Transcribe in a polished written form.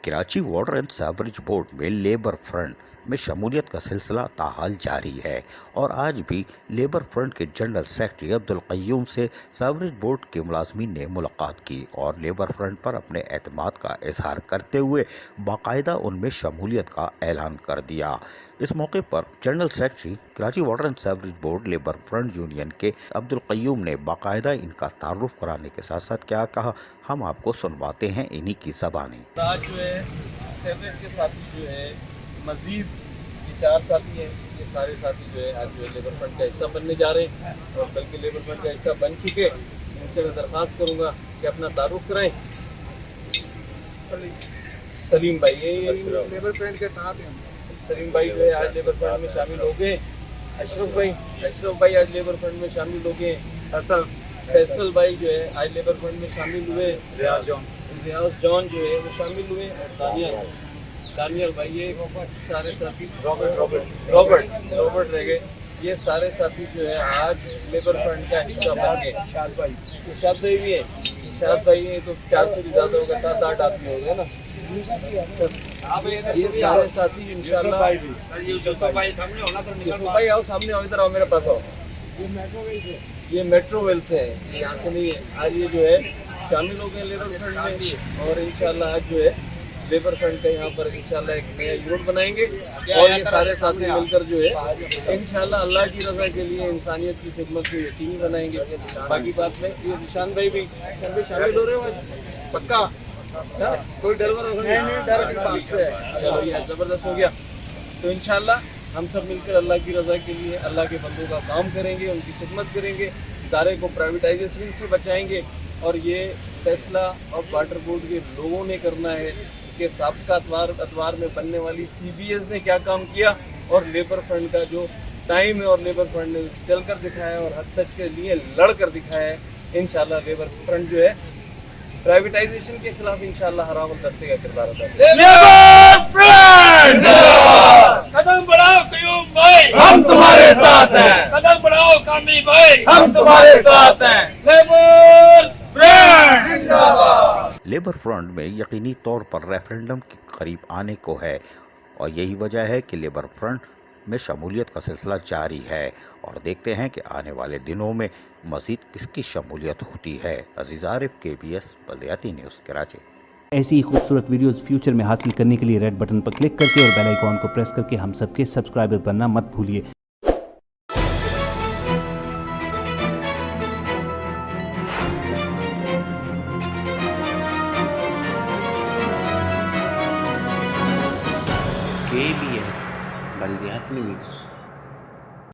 Karachi water and sewerage board में labour front में शमूलियत का सिलसिला ताहाल जारी है और आज भी लेबर फ्रंट के जनरल सेक्रेटरी अब्दुल क़य्यूम से सीवरेज बोर्ड के मुलाजमीन ने मुलाकात की और लेबर फ्रंट पर अपने एतमाद का इजहार करते हुए बाकायदा उनमें शमूलियत का ऐलान कर दिया। इस मौके पर general secretary Karachi water and sewerage board labour front union के अब्दुल क़य्यूम ने बाकायदा इनका तारुफ कराने के साथ साथ क्या कहा, हम आपको सुनवाते हैं इन्हीं की ज़बानी। आज जो है सेवरेज के साथी जो है मज़ीद ये 4 साथी हैं, ये सारे साथी जो है आज जो है लेबर फ्रंट का हिस्सा बनने जा रहे हैं और बल्कि लेबर फ्रंट का हिस्सा बन चुके। इनसे मैं दरख्वास्त करूँगा कि अपना तारुफ कराएं। सलीम भाई ये लेबर फ्रंट के साथ हैं। सलीम भाई जो है आज लेबर फ्रंट में शामिल हो गए। अशरफ भाई आज लेबर फ्रंट में शामिल हो गए। फैसल भाई जो है आज लेबर फ्रंट में शामिल हुए। रियाज जॉन जो है वो शामिल हुए और दानियल भाई ये सारे साथी रॉबर्ट रह गए। ये सारे साथी जो है आज लेबर फ्रंट का हिस्सा बन गए। शाद भाई भी है, शाद भाई ये तो 4 से भी ज़्यादा होगा, 7-8 आदमी हो गए ना। ये सारे साथी इंशाल्लाह भाई आओ सामने आओ, इधर आओ मेरे पास आओ। ये मेट्रो वेल से है, यहाँ से नहीं है। आज ये जो है शामिल हो गए लेबर फ्रंट में और इंशाल्लाह आज जो है लेबर फ्रंट का यहाँ पर इंशाल्लाह एक नया यूनिट बनाएंगे और ये सारे साथी मिलकर जो है इंशाल्लाह अल्लाह की रज़ा के लिए इंसानियत की खिदमत को यकीनी बनाएंगे। बाकी बात में ये निशान भाई भी शामिल हो रहे हो आज पक्का? कोई डर की बात से चलो ये ज़बरदस्त हो गया। तो इंशाल्लाह हम सब मिलकर अल्लाह की रज़ा के लिए अल्लाह के बंदों का काम करेंगे, उनकी खिदमत करेंगे, इदारे को प्राइवेटाइजेशन से बचाएंगे। और ये फैसला अब वाटर बोर्ड के लोगों ने करना है कि साबिका अतवार में बनने वाली CBS ने क्या काम किया और लेबर फ्रंट का जो टाइम है और लेबर फ्रंट ने चल कर दिखाया और हक सच के लिए लड़ कर दिखाया है। इंशाल्लाह लेबर फ्रंट जो है प्राइवेटाइजेशन के खिलाफ इंशाल्लाह हर अमल दस्ते का किरदार अदा करेगा। कदम बढ़ाओ क़य्यूम भाई, हम तुम्हारे साथ हैं। कदम बढ़ाओ कामी भाई, हम तुम्हारे साथ हैं। लेबर फ्रंट लेबर फ्रंट में यकीनी तौर पर रेफरेंडम के करीब आने को है और यही वजह है कि लेबर फ्रंट में शमूलियत का सिलसिला जारी है और देखते हैं कि आने वाले दिनों में मज़ीद किसकी शमूलियत होती है। अजीज़ आरिफ, KBS बल्दियाती न्यूज़ कराची। ऐसी ही खूबसूरत वीडियोस फ्यूचर में हासिल करने के लिए रेड बटन पर क्लिक करके और बेल आइकॉन को प्रेस करके हम सबके सब्सक्राइबर बनना मत भूलिए। KBS बल्दियाती न्यूज़।